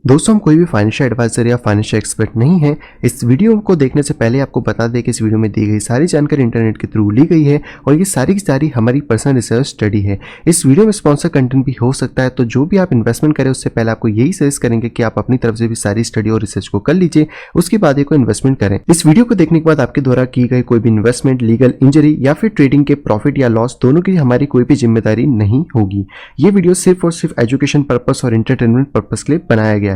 दोस्तों, हम कोई भी फाइनेंशियल एडवाइजर या फाइनेंशियल एक्सपर्ट नहीं है। इस वीडियो को देखने से पहले आपको बता दें कि इस वीडियो में दी गई सारी जानकारी इंटरनेट के थ्रू ली गई है और ये सारी की सारी हमारी पर्सनल रिसर्च स्टडी है। इस वीडियो में स्पॉन्सर कंटेंट भी हो सकता है, तो जो भी आप इन्वेस्टमेंट करें उससे पहले आपको यही सजेस्ट करेंगे कि आप अपनी तरफ से भी सारी स्टडी और रिसर्च को कर लीजिए, उसके बाद ही कोई इन्वेस्टमेंट करें। इस वीडियो को देखने के बाद आपके द्वारा की गई कोई भी इन्वेस्टमेंट, लीगल इंजरी या फिर ट्रेडिंग के प्रॉफिट या लॉस दोनों की हमारी कोई भी जिम्मेदारी नहीं होगी। ये वीडियो सिर्फ और सिर्फ एजुकेशन पर्पस और एंटरटेनमेंट पर्पस के लिए बनाया गया है।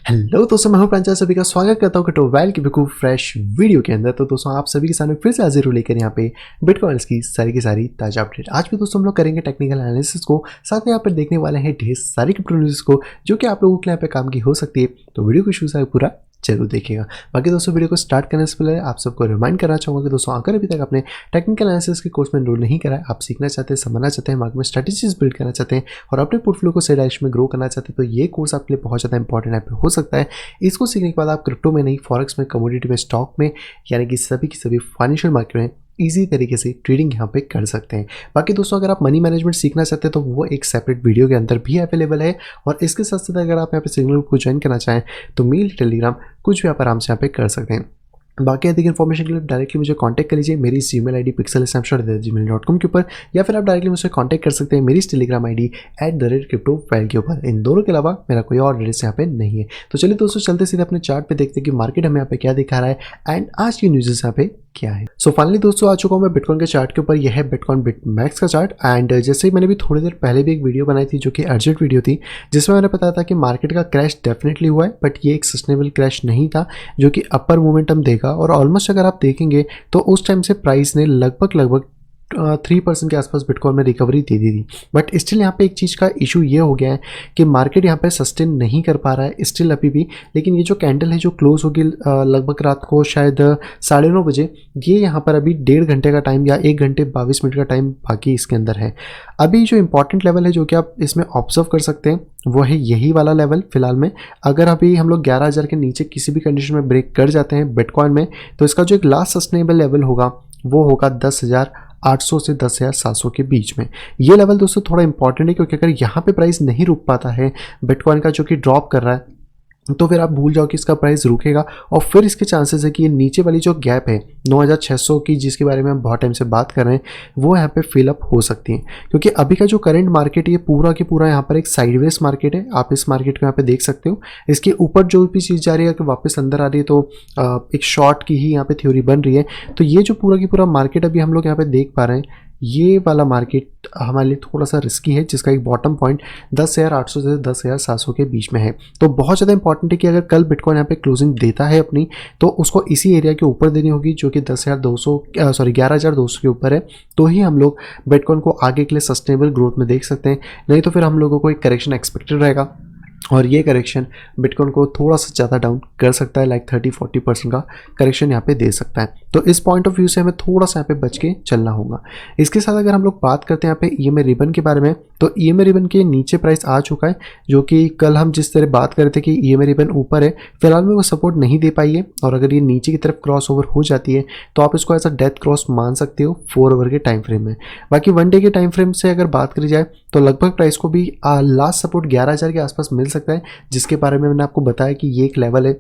हेलो दोस्तों, मैं हूं प्रांजल, सभी का स्वागत करता हूं कटोवेल की बिल्कुल फ्रेश वीडियो के अंदर। तो दोस्तों, आप सभी के सामने फिर से हाजिर हो लेकर यहाँ पे बिटकॉइंस की सारी ताजा अपडेट। आज भी दोस्तों हम लोग करेंगे टेक्निकल एनालिसिस को, साथ में यहाँ पर देखने वाले हैं ढेर सारी क्रिप्टो न्यूज़ को जो कि आप लोगों के यहाँ पे काम की हो सकती है। तो वीडियो को शुरू से पूरा जरूर देखिएगा। बाकी दोस्तों, वीडियो को स्टार्ट करने से पहले आप सबको रिमाइंड करना चाहूँगा कि दोस्तों अगर अभी तक आपने टेक्निकल एनालिसिस के कोर्स में एनरोल नहीं करा है, आप सीखना चाहते हैं, समझना चाहते हैं, मार्केट में स्ट्रेटेजीज बिल्ड करना चाहते हैं और अपने पोर्टफोलियो को सही डायरेक्शन में ग्रो करना चाहते हैं, तो ये कोर्स आपके लिए बहुत ज़्यादा इंपॉर्टेंट ऐप हो सकता है। इसको सीखने के बाद आप क्रिप्टो में नहीं, फॉरेक्स में, कमोडिटी में, स्टॉक में, यानी कि सभी की सभी फाइनेंशियल मार्केट में ईजी तरीके से ट्रेडिंग यहाँ पे कर सकते हैं। बाकी दोस्तों, अगर आप मनी मैनेजमेंट सीखना चाहते हैं तो वो एक सेपरेट वीडियो के अंदर भी अवेलेबल है। और इसके साथ साथ अगर आप यहाँ पे सिग्नल को ज्वाइन करना चाहें तो मेल, टेलीग्राम कुछ भी आप आराम से यहाँ पे कर सकते हैं। बाकी अधिक इन्फॉर्मेशन के लिए डायरेक्टली मुझे कांटेक्ट कर लीजिए मेरी जीमेल आईडी pixelsnapshot@gmail.com के ऊपर, या फिर आप डायरेक्टली मुझसे कांटेक्ट कर सकते हैं मेरी टेलीग्राम आईडी @cryptovel के ऊपर। इन दोनों के अलावा मेरा कोई और एड्रेस यहाँ पे नहीं है। तो चलिए दोस्तों, चलते सीधे अपने चार्ट पे देखते हैं कि मार्केट हमें यहाँ पे क्या दिखा रहा है एंड आज की न्यूज़ यहाँ पे क्या है। सो फाइनली दोस्तों, आ चुका हूँ मैं बिटकॉइन के चार्ट के ऊपर। यह है बिटकॉइन बिटमैक्स का चार्ट। एंड जैसे ही मैंने भी थोड़ी देर पहले भी एक वीडियो बनाई थी जो कि अर्जेंट वीडियो थी, जिसमें मैंने बताया था कि मार्केट का क्रैश डेफिनेटली हुआ है, बट ये एक सस्टेनेबल क्रैश नहीं था जो कि अपर मोमेंटम देगा। और ऑलमोस्ट अगर आप देखेंगे तो उस टाइम से प्राइस ने लगभग 3% के आसपास बिटकॉइन में रिकवरी दे दी थी। बट स्टिल यहाँ पे एक चीज़ का इशू ये हो गया है कि मार्केट यहाँ पे सस्टेन नहीं कर पा रहा है स्टिल अभी भी। लेकिन ये जो कैंडल है जो क्लोज होगी लगभग रात को शायद 9:30 बजे, ये यहाँ पर अभी 1.5 घंटे का टाइम या 1 घंटे 22 मिनट का टाइम बाकी इसके अंदर है। अभी जो इंपॉर्टेंट लेवल है जो कि आप इसमें ऑब्जर्व कर सकते हैं वो है यही वाला लेवल। फिलहाल में अगर अभी हम लोग 11,000 के नीचे किसी भी कंडीशन में ब्रेक कर जाते हैं बिटकॉइन में, तो इसका जो एक लास्ट सस्टेनेबल लेवल होगा वो होगा 10,800 से 10,700 के बीच में। ये लेवल दोस्तों थोड़ा इंपॉर्टेंट है, क्योंकि अगर यहाँ पे प्राइस नहीं रुक पाता है बिटकॉइन का जो कि ड्रॉप कर रहा है, तो फिर आप भूल जाओ कि इसका प्राइस रुकेगा और फिर इसके चांसेस है कि ये नीचे वाली जो गैप है 9,600 की, जिसके बारे में हम बहुत टाइम से बात कर रहे हैं, वो यहाँ पे फिलअप हो सकती है। क्योंकि अभी का जो करंट मार्केट है ये पूरा की पूरा यहाँ पर एक साइडवेज मार्केट है। आप इस मार्केट को यहाँ पे देख सकते हो। इसके ऊपर जो भी चीज़ जा रही है कि वापस अंदर आ रही है, तो एक शॉर्ट की ही यहाँ पे थ्योरी बन रही है। तो ये जो पूरा की पूरा मार्केट अभी हम लोग यहाँ पे देख पा रहे हैं, ये वाला मार्केट हमारे लिए थोड़ा सा रिस्की है, जिसका एक बॉटम पॉइंट 10,800 से 10,700 के बीच में है। तो बहुत ज़्यादा इंपॉर्टेंट है कि अगर कल बिटकॉइन यहाँ पे क्लोजिंग देता है अपनी, तो उसको इसी एरिया के ऊपर देनी होगी जो कि 11,200 के ऊपर है, तो ही हम लोग बिटकॉइन को आगे के लिए सस्टेनेबल ग्रोथ में देख सकते हैं। नहीं तो फिर हम लोगों को एक करेक्शन एक्सपेक्टेड रहेगा और ये करेक्शन बिटकॉइन को थोड़ा सा ज़्यादा डाउन कर सकता है, लाइक 30-40% का करेक्शन यहाँ पे दे सकता है। तो इस पॉइंट ऑफ व्यू से हमें थोड़ा सा यहाँ पे बच के चलना होगा। इसके साथ अगर हम लोग बात करते हैं यहाँ पे ईएमए रिबन के बारे में, तो ईएमए रिबन के नीचे प्राइस आ चुका है, जो कि कल हम जिस तरह बात कर रहे थे कि ईएमए रिबन ऊपर है, फिलहाल में वो सपोर्ट नहीं दे पाई है। और अगर ये नीचे की तरफ क्रॉस ओवर हो जाती है तो आप इसको ऐसा डेथ क्रॉस मान सकते हो 4 आवर के टाइम फ्रेम में। बाकी 1 डे के टाइम फ्रेम से अगर बात करी जाए तो लगभग प्राइस को भी लास्ट सपोर्ट 11,000 के आसपास मिल सकता है, जिसके बारे में मैंने आपको बताया कि ये एक लेवल है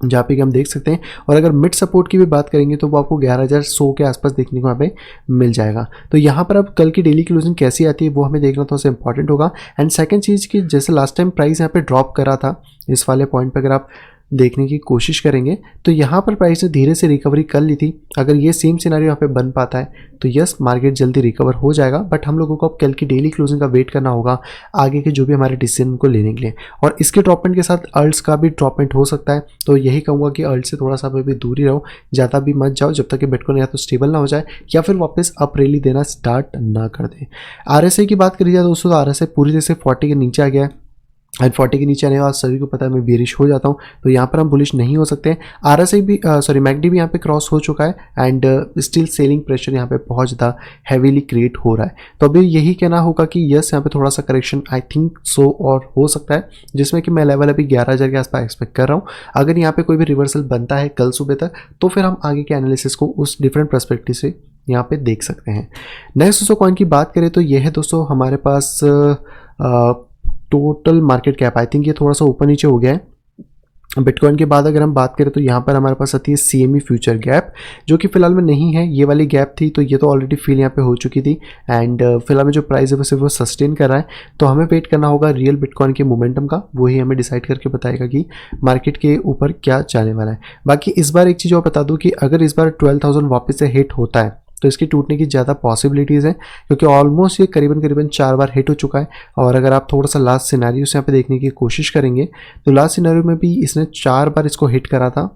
जहाँ पे कि हम देख सकते हैं। और अगर मिड सपोर्ट की भी बात करेंगे तो वो आपको 11,100 के आसपास देखने को यहाँ पे मिल जाएगा। तो यहाँ पर अब कल की डेली क्लोजिंग कैसी आती है वो हमें देखना थोड़ा सा इंपॉर्टेंट होगा। एंड सेकंड चीज़ कि जैसे लास्ट टाइम प्राइस यहाँ पे ड्रॉप करा था, इस वाले पॉइंट पर अगर आप देखने की कोशिश करेंगे तो यहाँ पर प्राइस ने धीरे से रिकवरी कर ली थी। अगर ये सेम सिनेरियो यहाँ पे बन पाता है तो यस, मार्केट जल्दी रिकवर हो जाएगा। बट हम लोगों को अब कल की डेली क्लोजिंग का वेट करना होगा आगे के जो भी हमारे डिसीजन को लेने के लिए। और इसके ड्रॉपमेंट के साथ अल्ट्स का भी ड्रॉपमेंट हो सकता है। तो यही कहूँगा कि अल्ट से थोड़ा सा भी दूर ही रहो, ज़्यादा भी मत जाओ जब तक कि बिटकॉइन या तो स्टेबल ना हो जाए या फिर वापस अप रैली देना स्टार्ट ना कर दे। आरएसआई की बात करी जाए दोस्तों, तो आरएसआई पूरी तरह से 40 के नीचे आ गया है। एंड 40 के नीचे आने के बाद सभी को पता है मैं बेरिश हो जाता हूँ, तो यहाँ पर हम बुलिश नहीं हो सकते हैं। आरएसआई भी मैकडी भी यहाँ पे क्रॉस हो चुका है एंड स्टिल सेलिंग प्रेशर यहाँ पे बहुत ज़्यादा हैवीली क्रिएट हो रहा है। तो अभी यही कहना होगा कि यस, यहाँ पे थोड़ा सा करेक्शन आई थिंक सो और हो सकता है, जिसमें कि मैं लेवल अभी 11,000 के आसपास एक्सपेक्ट कर रहा हूँ। अगर यहाँ पे कोई भी रिवर्सल बनता है कल सुबह तक, तो फिर हम आगे के एनालिसिस को उस डिफरेंट पर्सपेक्टिव से यहाँ पे देख सकते हैं। नेक्स्ट दोस्तों कॉइन की बात करें तो ये है दोस्तों हमारे पास total market cap. I think ये थोड़ा सा ऊपर नीचे हो गया है। बिटकॉइन के बाद अगर हम बात करें तो यहाँ पर हमारे पास आती है CME फ्यूचर गैप, जो कि फिलहाल में नहीं है। ये वाली गैप थी तो ये तो ऑलरेडी फिल यहाँ पे हो चुकी थी एंड फिलहाल में जो प्राइस है वो सिर्फ वो सस्टेन कर रहा है। तो हमें वेट करना होगा रियल बिटकॉइन के मोमेंटम का, वही हमें डिसाइड करके बताएगा कि मार्केट के ऊपर क्या जाने वाला है। बाकी इस बार एक चीज़ और बता दूँ कि अगर इस बार 12,000 वापस से हिट होता है तो इसकी टूटने की ज़्यादा पॉसिबिलिटीज़ हैं, क्योंकि ऑलमोस्ट ये करीबन 4 बार हिट हो चुका है। और अगर आप थोड़ा सा लास्ट सिनेरियो से यहाँ पे देखने की कोशिश करेंगे तो लास्ट सिनेरियो में भी इसने 4 बार इसको हिट करा था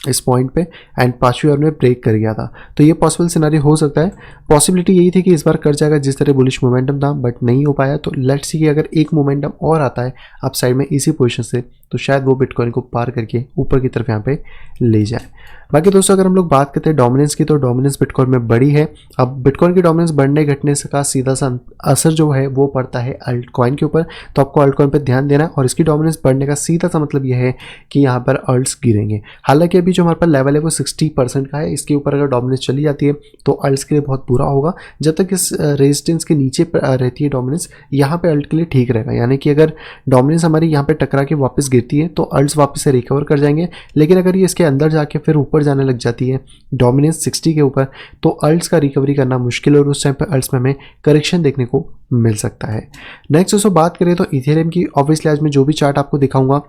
इस पॉइंट पे एंड 5वीं बार में ब्रेक कर गया था। तो ये पॉसिबल सिनेरियो हो सकता है। पॉसिबिलिटी यही थी कि इस बार कर जाएगा जिस तरह बुलिश मोमेंटम था, बट नहीं हो पाया। तो लेट्स सी कि अगर एक मोमेंटम और आता है अप साइड में इसी पोजीशन से तो शायद वो बिटकॉइन को पार करके ऊपर की तरफ यहाँ पे ले जाए। बाकी दोस्तों अगर हम लोग बात करते हैं डोमिनेंस की, तो डोमिनेंस बिटकॉइन में बड़ी है। अब बिटकॉइन की डोमिनेंस बढ़ने घटने से का सीधा सा असर जो है वो पड़ता है अल्ट कॉइन के ऊपर। तो आपको अल्ट कॉइन पर ध्यान देना है और इसकी डोमिनेंस बढ़ने का सीधा सा मतलब यह है कि यहाँ पर अल्ट्स गिरेंगे। हालांकि अभी जो हमारे पास लेवल है वो 60% का है। इसके ऊपर अगर डोमिनेंस चली जाती है तो अल्ट्स के लिए बहुत बुरा होगा। जब तक इस रेजिस्टेंस के नीचे रहती है डोमिनेंस, यहाँ पे अल्ट के लिए ठीक रहेगा। यानी कि अगर डोमिनेंस हमारी यहाँ पे टकरा के वापस गिरती है तो अल्ट्स वापस से रिकवर कर जाएंगे। लेकिन अगर ये इसके अंदर जाके फिर ऊपर जाने लग जाती है डोमिनेंस 60 के ऊपर, तो अल्ट्स का रिकवरी करना मुश्किल और उस टाइम पर अल्ट्स में हमें करेक्शन देखने को मिल सकता है। नेक्स्ट दोस्तों बात करें तो इथेरियम की, ऑब्वियसली आज मैं जो भी चार्ट आपको दिखाऊंगा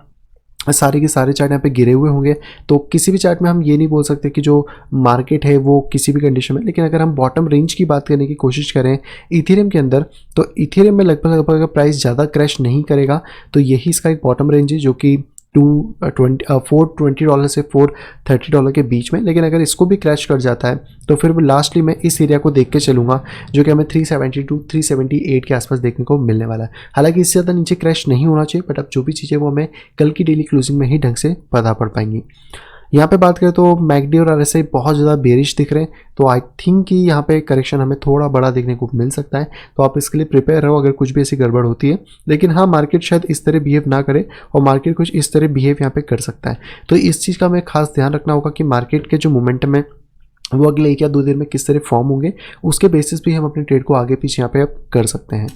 सारे के सारे चार्ट यहाँ पे गिरे हुए होंगे। तो किसी भी चार्ट में हम ये नहीं बोल सकते कि जो मार्केट है वो किसी भी कंडीशन में, लेकिन अगर हम बॉटम रेंज की बात करने की कोशिश करें इथेरियम के अंदर, तो इथेरियम में लगभग अगर प्राइस ज़्यादा क्रैश नहीं करेगा तो यही इसका एक बॉटम रेंज है, जो कि $420 से $430 के बीच में। लेकिन अगर इसको भी क्रैश कर जाता है तो फिर लास्टली मैं इस एरिया को देख के चलूँगा, जो कि हमें 370 to 378 के आसपास देखने को मिलने वाला है। हालांकि इससे ज़्यादा नीचे क्रैश नहीं होना चाहिए, बट अब जो भी चीज़ें वो हमें कल की डेली क्लोजिंग में ही ढंग से पता पड़ पाएंगी। यहाँ पे बात करें तो मैकडी और RSI बहुत ज़्यादा बेरिश दिख रहे हैं। तो आई थिंक कि यहाँ पे करेक्शन हमें थोड़ा बड़ा देखने को मिल सकता है। तो आप इसके लिए प्रिपेयर रहो अगर कुछ भी ऐसी गड़बड़ होती है। लेकिन हाँ, मार्केट शायद इस तरह बिहेव ना करे और मार्केट कुछ इस तरह बिहेव यहाँ पे कर सकता है। तो इस चीज़ का हमें खास ध्यान रखना होगा कि मार्केट के जो मोमेंटम है वो अगले 1 या 2 दिन में किस तरह फॉर्म होंगे, उसके बेसिस भी हम अपने ट्रेड को आगे पीछे यहाँ पे अब कर सकते हैं।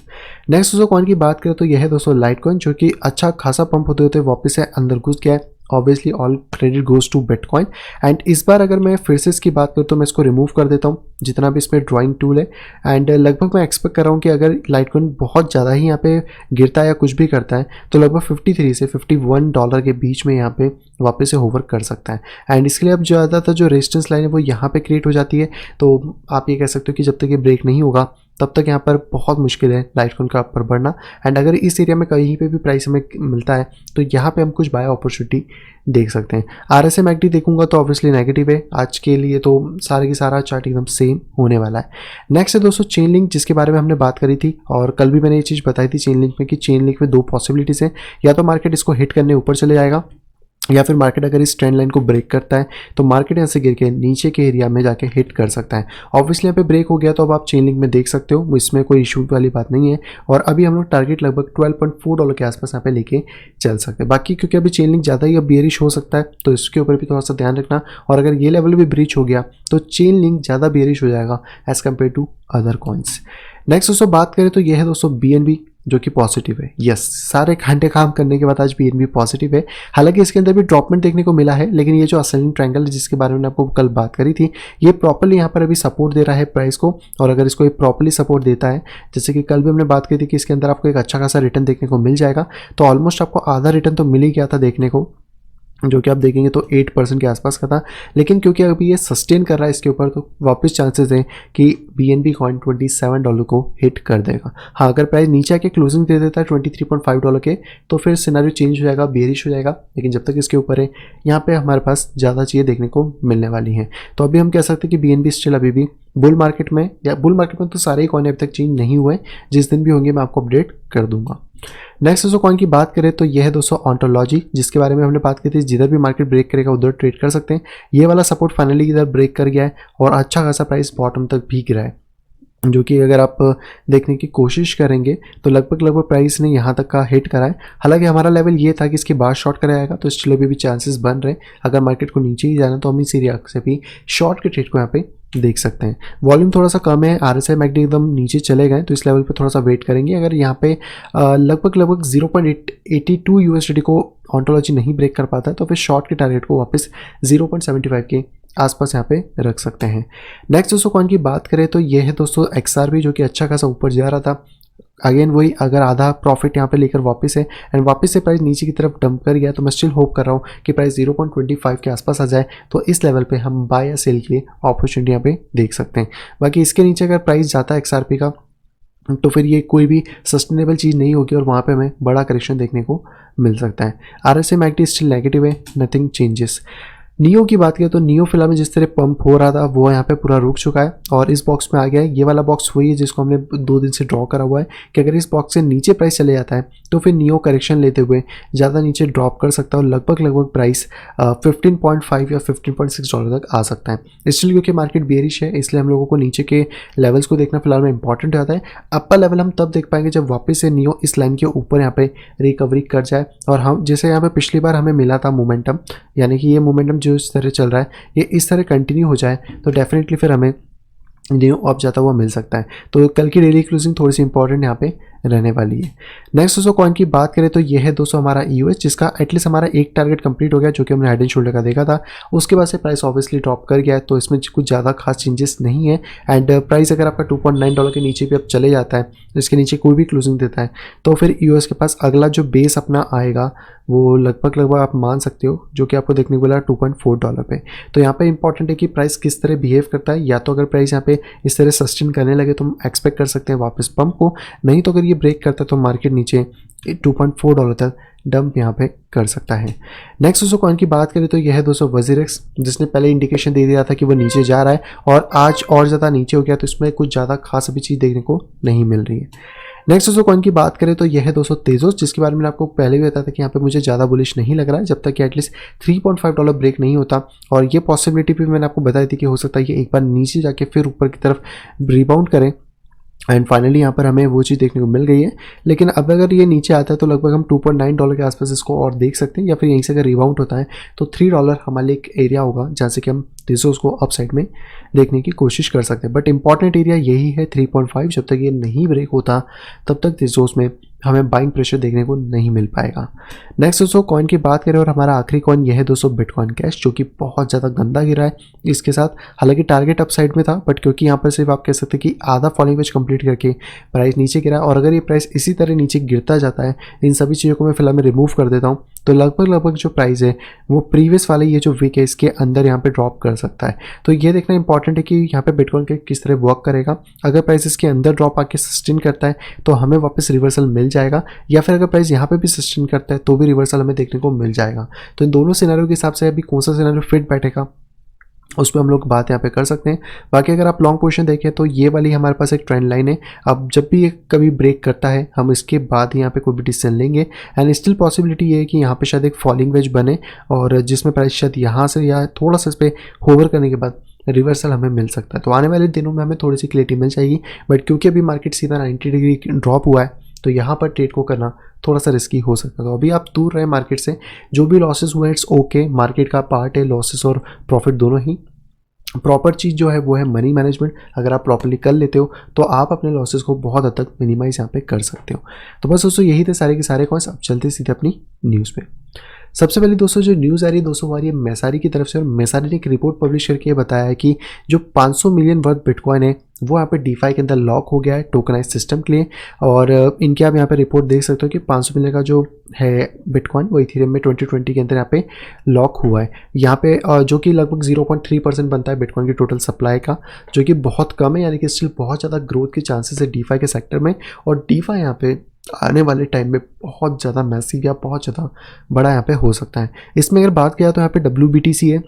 नेक्स्ट दोस्तों कॉइन की बात करें तो यह है दोस्तों लाइट कॉइन, जो कि अच्छा खासा पंप होते होते वापस से अंदर घुस गया है। Obviously all credit goes to bitcoin. And इस बार अगर मैं फिर से इसकी बात करूँ तो मैं इसको रिमूव कर देता हूँ जितना भी इसमें ड्राइंग टूल है। एंड लगभग मैं एक्सपेक्ट कर रहा हूँ कि अगर लाइटकॉइन बहुत ज़्यादा ही यहाँ पे गिरता है या कुछ भी करता है तो लगभग 53 से $51 के बीच में यहाँ पे वापस से होवर कर सकता है। एंड इसके लिए अब ज़्यादातर जो रेजिस्टेंस लाइन है वो यहाँ पे क्रिएट हो जाती है। तो आप ये कह सकते हो कि जब तक ये ब्रेक नहीं होगा तब तक यहाँ पर बहुत मुश्किल है लाइटकॉइन का ऊपर बढ़ना। एंड अगर इस एरिया में कहीं पे भी प्राइस हमें मिलता है तो यहाँ पे हम कुछ बाय अपॉर्चुनिटी देख सकते हैं। RSI MACD देखूंगा तो ऑब्वियसली नेगेटिव है आज के लिए, तो सारे की सारा चार्ट एकदम सेम होने वाला है। नेक्स्ट है दोस्तों चेन लिंक, जिसके बारे में हमने बात करी थी और कल भी मैंने ये चीज़ बताई थी चेन लिंक में कि चेन लिंक में 2 पॉसिबिलिटीज़ हैं। या तो मार्केट इसको हिट करने ऊपर चले जाएगा, या फिर मार्केट अगर इस ट्रेंड लाइन को ब्रेक करता है तो मार्केट यहाँ से गिर के नीचे के एरिया में जाके हिट कर सकता है। ऑब्वियसली यहाँ पे ब्रेक हो गया तो अब आप चेन लिंक में देख सकते हो, इसमें कोई इशू वाली बात नहीं है। और अभी हम लोग टारगेट लगभग $12.4 के आसपास यहाँ पे लेके चल सकते हैं। बाकी क्योंकि अभी चेन लिंक ज़्यादा ही अब बेरिश हो सकता है तो इसके ऊपर भी थोड़ा सा ध्यान रखना। और अगर ये लेवल भी ब्रीच हो गया तो चेन लिंक ज़्यादा बेरिश हो जाएगा as compared to other coins. Next दोस्तों बात करें तो यह है दोस्तों BNB, जो कि पॉजिटिव है। यस, सारे घंटे काम करने के बाद आज BNB पॉजिटिव है। हालांकि इसके अंदर भी ड्रॉपमेंट देखने को मिला है, लेकिन ये जो असेंडिंग ट्रायंगल है जिसके बारे में आपको कल बात करी थी, ये प्रॉपर्ली यहाँ पर अभी सपोर्ट दे रहा है प्राइस को। और अगर इसको ये प्रॉपर्ली सपोर्ट देता है, जैसे कि कल भी हमने बात की थी कि इसके अंदर आपको एक अच्छा खासा रिटर्न देखने को मिल जाएगा, तो ऑलमोस्ट आपको आधा रिटर्न तो मिल ही गया था देखने को, जो कि आप देखेंगे तो 8% के आसपास का था। लेकिन क्योंकि अभी ये सस्टेन कर रहा है इसके ऊपर, तो वापस चांसेस हैं कि BNB कॉइन $27 को हिट कर देगा। हाँ, अगर प्राइस नीचे आके क्लोजिंग दे देता है $23.5 के तो फिर सिनेरियो चेंज हो जाएगा, बेरिश हो जाएगा। लेकिन जब तक इसके ऊपर है यहाँ पे हमारे पास ज़्यादा चीज़ें देखने को मिलने वाली हैं। तो अभी हम कह सकते हैं कि BNB स्टिल अभी भी बुल मार्केट में, या बुल मार्केट में तो सारे ही कॉइन अभी तक चेंज नहीं हुए, जिस दिन भी होंगे मैं आपको अपडेट कर दूंगा। नेक्स्ट दोस्तों कॉइन की बात करें तो यह है दोस्तों ऑन्टोलॉजी, जिसके बारे में हमने बात की थी जिधर भी मार्केट ब्रेक करेगा उधर ट्रेड कर सकते हैं। ये वाला सपोर्ट फाइनली इधर ब्रेक कर गया है और अच्छा खासा प्राइस बॉटम तक भी गिरा है, जो कि अगर आप देखने की कोशिश करेंगे तो लगभग प्राइस ने यहाँ तक का हिट करा है। हालांकि हमारा लेवल ये था कि इसके बाद शॉर्ट कराएगा, तो स्टिल अभी भी चांसेस बन रहे। अगर मार्केट को नीचे ही जाना तो हम इस एरिया से भी शॉर्ट के ट्रेड को यहाँ पे देख सकते हैं। वॉल्यूम थोड़ा सा कम है, RSI MACD एकदम नीचे चले गए, तो इस लेवल पे थोड़ा सा वेट करेंगे। अगर यहाँ पे लगभग 0.82 USD को ऑन्टोलॉजी नहीं ब्रेक कर पाता है तो फिर शॉर्ट के टारगेट को वापस 0.75 के आसपास यहाँ पे रख सकते हैं। नेक्स्ट दोस्तों कॉइन की बात करें तो ये है दोस्तों XRP, जो कि अच्छा खासा ऊपर जा रहा था। अगेन वही, अगर आधा प्रॉफिट यहाँ पे लेकर वापस है एंड वापस से प्राइस नीचे की तरफ डंप कर गया, तो मैं स्टिल होप कर रहा हूँ कि प्राइस 0.25 के आसपास आ जाए, तो इस लेवल पे हम बाय या सेल की अपॉर्चुनिटी यहाँ पे देख सकते हैं। बाकी इसके नीचे अगर प्राइस जाता है XRP का, तो फिर ये कोई भी सस्टेनेबल चीज़ नहीं होगी और वहाँ पे हमें बड़ा करेक्शन देखने को मिल सकता है। RSI MACD स्टिल नेगेटिव है, नथिंग चेंजेस। नियो की बात करें तो नियो फिलहाल में जिस तरह पंप हो रहा था वो यहाँ पे पूरा रुक चुका है और इस बॉक्स में आ गया है। ये वाला बॉक्स वही है जिसको हमने 2 दिन से ड्रॉ करा हुआ है कि अगर इस बॉक्स से नीचे प्राइस चले जाता है तो फिर नियो करेक्शन लेते हुए ज़्यादा नीचे ड्रॉप कर सकता है और लगभग प्राइस 15.5 या 15.6 डॉलर तक आ सकता है। स्टिल क्योंकि मार्केट बेरिश है, इसलिए हम लोगों को नीचे के लेवल्स को देखना फिलहाल में इंपॉर्टेंट रहता है। अपर लेवल हम तब देख पाएंगे जब वापस से नियो इस लाइन के ऊपर यहाँ पे रिकवरी कर जाए और हम जैसे यहाँ पे पिछली बार हमें मिला था मोमेंटम, यानी कि ये मोमेंटम जो इस तरह चल रहा है ये इस तरह कंटिन्यू हो जाए तो डेफिनेटली फिर हमें न्यू ऑफ जाता हुआ मिल सकता है। तो कल की डेली क्लोजिंग थोड़ी सी इंपॉर्टेंट यहाँ पे रहने वाली है। नेक्स्ट दोस्तों कॉइन की बात करें तो ये है दोस्तों हमारा EOS, जिसका एटलीस्ट हमारा एक टारगेट कंप्लीट हो गया जो कि हमने हेड एंड शोल्डर का देखा था। उसके बाद से प्राइस ऑब्वियसली ड्रॉप कर गया है, तो इसमें कुछ ज़्यादा खास चेंजेस नहीं है। एंड प्राइस अगर आपका 2.9 डॉलर के नीचे भी अब चले जाता है, इसके नीचे कोई भी क्लोजिंग देता है, तो फिर EOS के पास अगला जो बेस अपना आएगा वो लगभग आप मान सकते हो, जो कि आपको देखने को मिला 2.4 डॉलर पे। तो यहाँ पे इंपॉर्टेंट है कि प्राइस किस तरह बिहेव करता है। या तो अगर प्राइस यहाँ पे इस तरह सस्टेन करने लगे तो हम एक्सपेक्ट कर सकते हैं वापस पंप को, नहीं तो अगर ये ब्रेक करता है तो मार्केट नीचे 2.4 डॉलर तक डंप यहाँ पे कर सकता है। नेक्स्ट दोस्तों कॉइन की बात करें तो यह है दोस्तों WazirX, जिसने पहले इंडिकेशन दे दिया था कि वो नीचे जा रहा है और आज और ज़्यादा नीचे हो गया, तो इसमें कुछ ज़्यादा खास अभी चीज़ देखने को नहीं मिल रही है। नेक्स्ट दोस्तों कॉइन की बात करें तो यह है दोस्तों तेजोस, जिसके बारे में आपको पहले भी बताया था कि यहाँ पे मुझे ज़्यादा बुलिश नहीं लग रहा है जब तक कि एटलीस्ट 3.5 डॉलर ब्रेक नहीं होता। और ये पॉसिबिलिटी भी मैंने आपको बताई थी कि हो सकता है कि एक बार नीचे जाके फिर ऊपर की तरफ रिबाउंड करें एंड फाइनली यहाँ पर हमें वो चीज़ देखने को मिल गई है। लेकिन अब अगर ये नीचे आता है तो लगभग हम 2.9 डॉलर के आसपास इसको और देख सकते हैं, या फिर यहीं से अगर रिबाउंड होता है तो 3 डॉलर हमारे लिए एक एरिया होगा जहाँ से कि हम तेजोस को अप साइड में देखने की कोशिश कर सकते हैं। बट इंपॉर्टेंट एरिया यही है 3.5, जब तक ये नहीं ब्रेक होता तब तक तेजोस में हमें बाइंग प्रेशर देखने को नहीं मिल पाएगा। नेक्स्ट दोस्तों कॉइन की बात करें और हमारा आखिरी कॉइन यह है दोस्तों बिटकॉइन कैश, जो कि बहुत ज़्यादा गंदा गिरा है इसके साथ। हालांकि टारगेट अप साइड में था, बट क्योंकि यहाँ पर सिर्फ आप कह सकते हैं कि आधा फॉलिंग वेज कंप्लीट करके प्राइस नीचे गिरा, और अगर ये प्राइस इसी तरह नीचे गिरता जाता है, इन सभी चीज़ों को मैं फिलहाल में रिमूव कर देता हूँ, तो लगभग जो प्राइस है वो प्रीवियस वाले ये जो वीक है इसके अंदर यहाँ पे ड्रॉप कर सकता है। तो ये देखना इंपॉर्टेंट है कि यहाँ पे बिटकॉइन के किस तरह वर्क करेगा। अगर प्राइस इसके अंदर ड्रॉप आके सस्टेन करता है तो हमें वापस रिवर्सल मिल जाएगा, या फिर अगर प्राइस यहाँ पे भी सस्टेन करता है तो भी रिवर्सल हमें देखने को मिल जाएगा। तो इन दोनों सिनेरियो के हिसाब से अभी कौन सा सिनेरियो फिट बैठेगा उस पर हम लोग बात यहाँ पे कर सकते हैं। बाकी अगर आप लॉन्ग पोजीशन देखें तो ये वाली हमारे पास एक ट्रेंड लाइन है। अब जब भी ये कभी ब्रेक करता है हम इसके बाद यहाँ पे कोई भी डिसीजन लेंगे, एंड स्टिल पॉसिबिलिटी ये है कि यहाँ पे शायद एक फॉलिंग वेज बने और जिसमें प्राइस शायद यहाँ से या थोड़ा सा इस पर होवर करने के बाद रिवर्सल हमें मिल सकता है। तो आने वाले दिनों में हमें थोड़ी सी क्लैरिटी मिल जाएगी, बट क्योंकि अभी मार्केट सीधा 90 डिग्री ड्रॉप हुआ है तो यहाँ पर ट्रेड को करना थोड़ा सा रिस्की हो सकता है। तो अभी आप दूर रहे मार्केट से, जो भी लॉसेस हुए इट्स ओके, मार्केट का पार्ट है लॉसेस और प्रॉफिट दोनों ही। प्रॉपर चीज़ जो है वो है मनी मैनेजमेंट। अगर आप प्रॉपर्ली कर लेते हो तो आप अपने लॉसेस को बहुत हद तक मिनिमाइज यहाँ पे कर सकते हो। तो बस दोस्तों यही थे सारे के सारे कॉइन्स। अब चलते सीधे अपनी न्यूज़ पे। सबसे पहले दोस्तों जो न्यूज़ आ रही है दोस्तों हमारी मैसारी की तरफ से, और मैसारी ने एक रिपोर्ट पब्लिश करके बताया है कि जो 500 मिलियन वर्थ बिटकॉइन है वो यहाँ पे डीफाई के अंदर लॉक हो गया है टोकनाइज सिस्टम के लिए। और इनके आप यहाँ पे रिपोर्ट देख सकते हो कि 500 मिलियन का जो है बिटकॉइन वो इथेरियम में 2020 के अंदर यहाँ पे लॉक हुआ है। यहाँ पे जो कि लगभग 0.3% बनता है बिटकॉइन की टोटल सप्लाई का, जो कि बहुत कम है, यानी कि स्टिल बहुत ज़्यादा ग्रोथ के चांसेस है डीफाई के सेक्टर में। और डीफाई यहाँ पे आने वाले टाइम में बहुत ज़्यादा मैसिव या बहुत ज़्यादा बड़ा यहाँ पे हो सकता है। इसमें अगर बात किया तो यहाँ पे WBTC है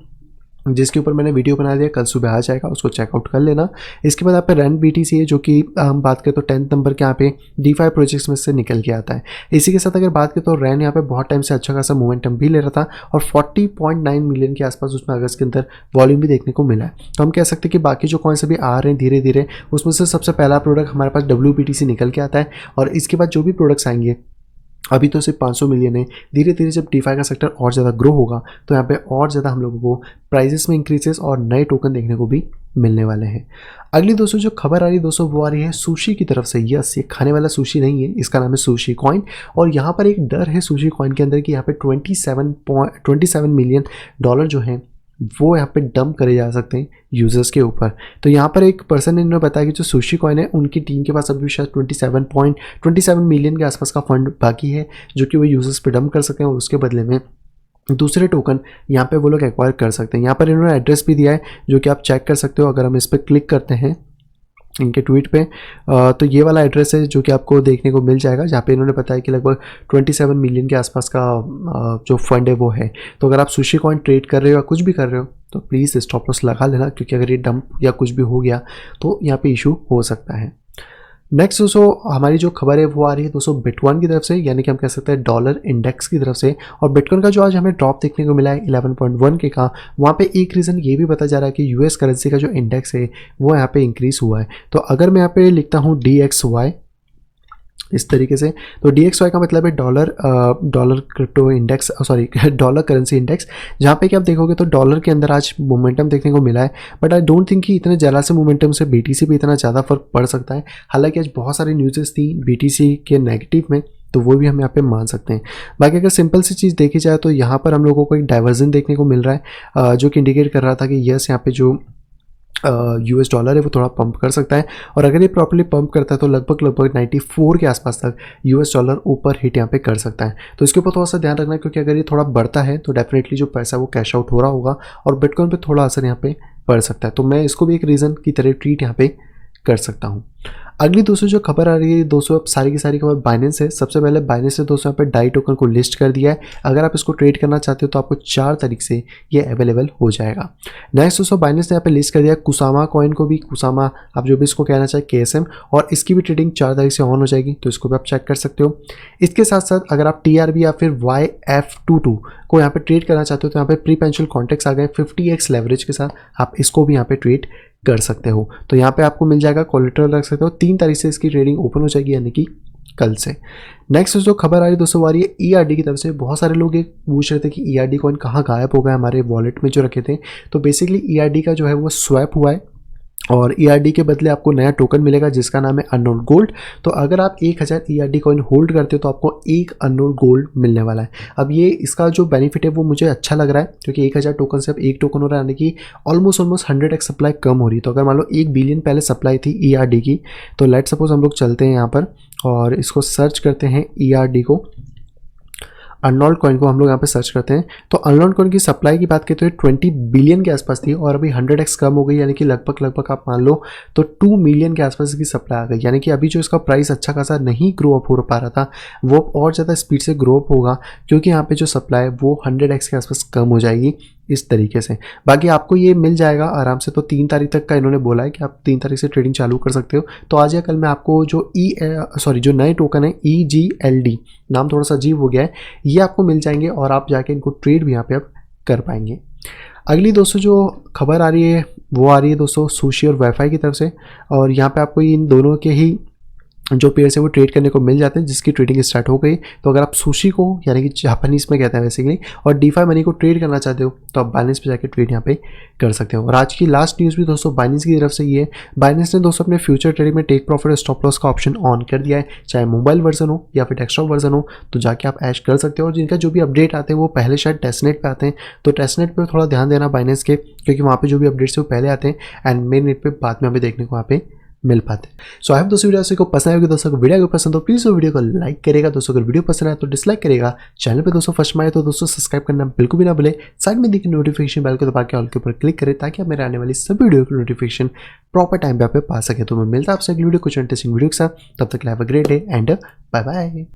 जिसके ऊपर मैंने वीडियो बना दिया, कल सुबह आ जाएगा, उसको चेकआउट कर लेना। इसके बाद यहाँ पे रैन BTC है जो कि हम बात करें तो 10th नंबर के यहाँ पे DeFi प्रोजेक्ट्स में से निकल के आता है। इसी के साथ अगर बात करें तो रैन यहाँ पे बहुत टाइम से अच्छा खासा मोमेंटम भी ले रहा था और 40.9 मिलियन के आसपास उसमें अगस्त के अंदर वॉल्यूम भी देखने को मिला है। तो हम कह सकते हैं कि बाकी जो कॉइन्स अभी आ रहे हैं धीरे धीरे, उसमें से सबसे पहला प्रोडक्ट हमारे पास WBTC निकल के आता है, और इसके बाद जो भी प्रोडक्ट्स आएंगे अभी तो सिर्फ 500 मिलियन है। धीरे धीरे जब DeFi का सेक्टर और ज़्यादा ग्रो होगा तो यहाँ पे और ज़्यादा हम लोगों को प्राइजेस में इंक्रीजेस और नए टोकन देखने को भी मिलने वाले हैं। अगली दोस्तों जो खबर आ रही है दोस्तों वो आ रही है सुशी की तरफ से। यस, ये खाने वाला सुशी नहीं है, इसका नाम है सुशी कॉइन। और यहाँ पर एक डर है सुशी कॉइन के अंदर कि यहाँ पे 27 मिलियन डॉलर जो हैं वो यहाँ पे डंप करे जा सकते हैं यूजर्स के ऊपर। तो यहाँ पर एक पर्सन ने इन्होंने बताया कि जो सुशी कॉइन है उनकी टीम के पास अभी शायद 27 मिलियन के आसपास का फंड बाकी है जो कि वो यूजर्स पे डंप कर सकते हैं और उसके बदले में दूसरे टोकन यहाँ पे वो लोग एक्वायर कर सकते हैं। यहाँ पर इन्होंने एड्रेस भी दिया है जो कि आप चेक कर सकते हो अगर हम इस पर क्लिक करते हैं इनके ट्वीट पे। तो ये वाला एड्रेस है जो कि आपको देखने को मिल जाएगा, जहाँ पे इन्होंने बताया कि लगभग 27 मिलियन के आसपास का जो फंड है वो है। तो अगर आप सुशी कॉइन ट्रेड कर रहे हो या कुछ भी कर रहे हो तो प्लीज़ स्टॉप लॉस लगा लेना, क्योंकि अगर ये डंप या कुछ भी हो गया तो यहाँ पे इशू हो सकता है। नेक्स्ट दोस्तों हमारी जो खबर है वो आ रही है दोस्तों बिटकॉइन की तरफ से, यानी कि हम कह सकते हैं डॉलर इंडेक्स की तरफ से। और बिटकॉइन का जो आज हमें ड्रॉप देखने को मिला है 11.1 के का, वहाँ पे एक रीज़न ये भी पता जा रहा है कि यूएस करेंसी का जो इंडेक्स है वो यहाँ पे इंक्रीज़ हुआ है। तो अगर मैं यहाँ पे लिखता हूँ DXY इस तरीके से, तो DXY का मतलब है dollar crypto index, sorry dollar currency index, जहाँ पे कि आप देखोगे तो डॉलर के अंदर आज मोमेंटम देखने को मिला है। बट आई डोंट थिंक कि इतने ज़रा से मोमेंटम से BTC पे इतना ज़्यादा फर्क पड़ सकता है। हालांकि आज बहुत सारी न्यूज़ेस थी BTC के नेगेटिव में, तो वो भी हम यहाँ पे मान सकते हैं। बाकी अगर सिंपल सी चीज़ देखी जाए तो यहाँ पर हम लोगों को एक डाइवर्जन देखने को मिल रहा है जो कि इंडिकेट कर रहा था कि यस यहाँ पे जो US डॉलर है वो थोड़ा पंप कर सकता है। और अगर ये प्रॉपर्ली पंप करता है तो लगभग 94 के आसपास तक US डॉलर ऊपर हिट यहाँ पे कर सकता है। तो इसके ऊपर थोड़ा सा ध्यान रखना है, क्योंकि अगर ये थोड़ा बढ़ता है तो डेफिनेटली जो पैसा वो कैश आउट हो रहा होगा और बिटकॉइन पे थोड़ा असर यहाँ पे पड़ सकता है। तो मैं इसको भी एक रीज़न की तरह ट्रीट यहाँ पे कर सकता हूँ। अगली दोस्तों जो खबर आ रही है दोस्तों, अब सारी की सारी खबर बाइनेंस है। सबसे पहले बाइनेंस ने दोस्तों यहाँ पे डाई टोकन को लिस्ट कर दिया है। अगर आप इसको ट्रेड करना चाहते हो तो आपको 4 तारीख से ये अवेलेबल हो जाएगा। नेक्स्ट दोस्तों बाइनेंस ने यहाँ पे लिस्ट कर दिया कुसामा कॉइन को भी, कुसामा आप जो भी इसको कहना चाहे KSM, और इसकी भी ट्रेडिंग 4 तारीख से ऑन हो जाएगी, तो इसको भी आप चेक कर सकते हो। इसके साथ साथ अगर आप TRB या फिर YF22 को यहाँ पे ट्रेड करना चाहते हो तो यहाँ पे प्री पेंशुअल कॉन्ट्रैक्ट्स आ गए 50x लेवरेज के साथ, आप इसको भी यहाँ पे ट्रेड कर सकते हो। तो यहाँ पे आपको मिल जाएगा, कोलेटरल रख सकते हो। 3 तारीख से इसकी ट्रेडिंग ओपन हो जाएगी, यानी कि कल से। नेक्स्ट जो खबर आ रही है दोस्तों आ रही है ERD की तरफ से। बहुत सारे लोग ये पूछ रहे थे कि ERD कॉइन कहाँ गायब हो गया हमारे वॉलेट में जो रखे थे। तो बेसिकली ERD का जो है वो स्वैप हुआ है और ERD के बदले आपको नया टोकन मिलेगा जिसका नाम है अननोन गोल्ड। तो अगर आप 1000 ERD कॉइन होल्ड करते हो तो आपको 1 अननोन गोल्ड मिलने वाला है। अब ये इसका जो बेनिफिट है वो मुझे अच्छा लग रहा है, क्योंकि 1000 टोकन से अब 1 टोकन हो रहा है, यानी कि ऑलमोस्ट 100x सप्लाई कम हो रही है। तो अगर मान लो 1 बिलियन पहले सप्लाई थी ERD की, तो लेट सपोज हम लोग चलते हैं यहाँ पर और इसको सर्च करते हैं ERD को, अननोन कॉइन को हम लोग यहाँ पे सर्च करते हैं। तो अननोन कॉइन की सप्लाई की बात करते हुए 20 बिलियन के आसपास थी और अभी 100x कम हो गई, यानी कि लगभग आप मान लो तो 2 मिलियन के आसपास इसकी सप्लाई आ गई। यानी कि अभी जो इसका प्राइस अच्छा खासा नहीं ग्रो अप हो पा रहा था वो और ज़्यादा स्पीड से ग्रो अप होगा, क्योंकि यहाँ पे जो सप्लाई है वो 100x के आसपास कम हो जाएगी इस तरीके से। बाकी आपको ये मिल जाएगा आराम से। तो 3 तारीख तक का इन्होंने बोला है कि आप 3 तारीख से ट्रेडिंग चालू कर सकते हो। तो आज या कल में आपको जो जो नए टोकन है EGLD, नाम थोड़ा सा अजीब हो गया है, ये आपको मिल जाएंगे और आप जाके इनको ट्रेड भी यहाँ पे आप कर पाएंगे। अगली दोस्तों जो खबर आ रही है वो आ रही है दोस्तों सुशी और वाईफाई की तरफ से। और यहाँ पे आपको इन दोनों के ही जो पेयर है वो ट्रेड करने को मिल जाते हैं, जिसकी ट्रेडिंग स्टार्ट हो गई। तो अगर आप सुशी को, यानी कि जापानीज में कहते हैं बेसिकली, और DeFi मनी को ट्रेड करना चाहते हो तो आप बाइनेंस पे जाकर ट्रेड यहाँ पे कर सकते हो। और आज की लास्ट न्यूज़ भी दोस्तों बाइनेंस की तरफ से ये है। बाइनेंस ने दोस्तों अपने फ्यूचर ट्रेडिंग में टेक प्रॉफिट और स्टॉप लॉस का ऑप्शन ऑन कर दिया है, चाहे मोबाइल वर्जन हो या फिर डेस्कटॉप वर्जन हो, तो जाके आप ऐश कर सकते हो। और जिनका जो भी अपडेट आते हैं वो पहले शायद टेस्टनेट पे आते हैं, तो टेस्टनेट पर थोड़ा ध्यान देना बाइनेंस के, क्योंकि वहाँ पे जो भी अपडेट्स है वो पहले आते हैं एंड मेन नेट पे बाद में हमें देखने को वहाँ पे मिल पाते। सो आई होप दोस्तों वीडियो को पसंद आएगी। दोस्तों को वीडियो पसंद हो प्लीज़ वो वीडियो को लाइक करेगा। दोस्तों अगर वीडियो पसंद आए तो डिसलाइक करेगा। चैनल पे दोस्तों फर्स्ट में आए तो दोस्तों सब्सक्राइब करना बिल्कुल भी ना भूले। साइड में देखिए नोटिफिकेशन बेल को दबा के ऑल के ऊपर क्लिक करें, ताकि आप मेरे आने वाली सभी वीडियो की नोटिफिकेशन प्रॉपर टाइम पे आप पा सके। तो मैं मिलता आपसे अगली वीडियो कुछ इंटरेस्टिंग वीडियो के साथ। तब तक have a great day and bye bye.